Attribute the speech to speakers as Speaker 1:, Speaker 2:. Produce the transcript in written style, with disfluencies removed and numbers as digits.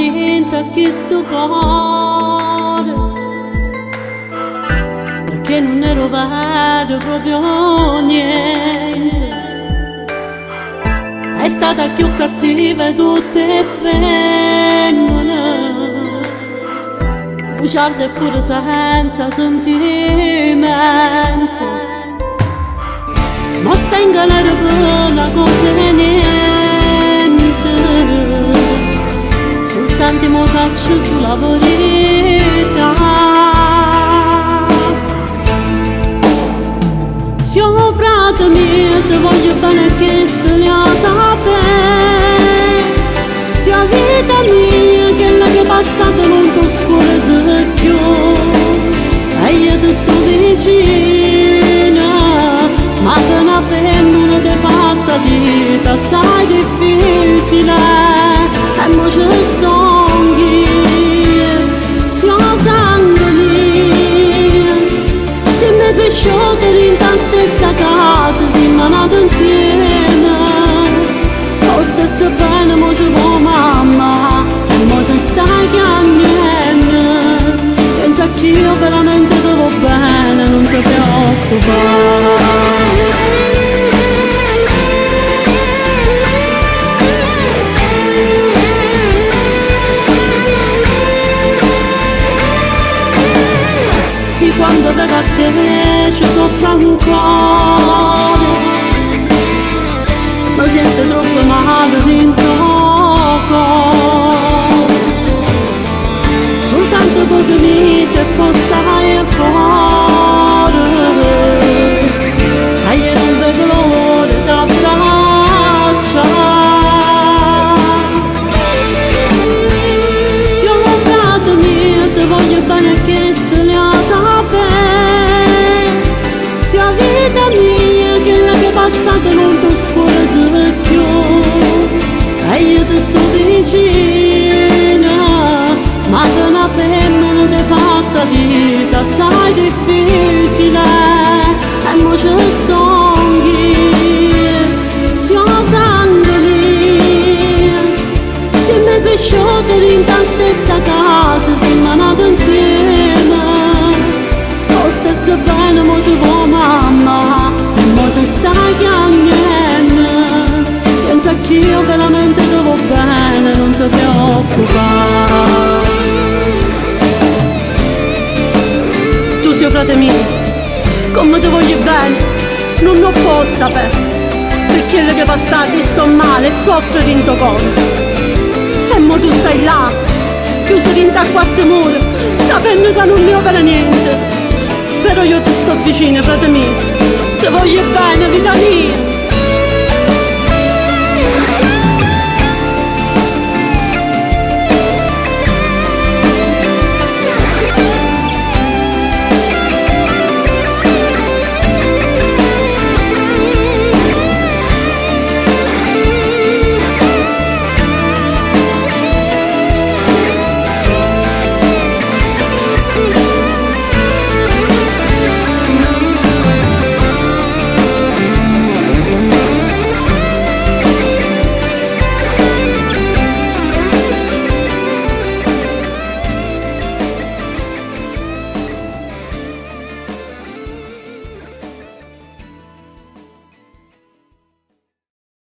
Speaker 1: dentro a questo cuore, perché non ero vero proprio niente. È stata più cattiva tutte femmine, bugiarda e pure senza sentimento. Ma sta in galera per una cosa e niente, soltanto mo saccio sulla verità. Se ho frate mio te voglio bene che stia a sapere, se la vita mia che è la che passata molto scura di più, e io ti sto vicina, ma che una femmina ti fatta vita assai difficile, e mo ci sto anch'io, se ho sangue mio, se mi cresciuto in ta stessa casa, siamo nati insieme, lo stesso bene mo ci vuoi mamma, e mo ti stai chiamando, pensa che io veramente ti voglio bene, non ti preoccupare. Quando vedo a te ci soffro ancora, mi sento troppo male dentro cuore, soltanto pochi mesi e poi stai fuori, e io non vedo l'ora di abbracciare. Se ho frate mio ti voglio bene che stai a sapere, se la vita mia che è la che è passata molto scura di più, e io ti sto vicina, ma che una femmina ti fatta vita assai difficile, e mo ci sto anch'io, se ho sangue mio, se mi è cresciuto in ta stessa casa, siamo nati insieme, lo stesso bene mo ci vuoi mamma, e mo ti stai chiamando, pensa che io veramente ti voglio bene, non ti preoccupare. Tu sei frate mio, come ti voglio bene, non lo posso sapere, perché quello che passate sto male e soffro in tuo cuore, e mo tu stai là, chiuso dentro a quattro mura, sapendo che non ne ho per niente. Però io ti sto vicino, frate mio, ti voglio bene, vita mia.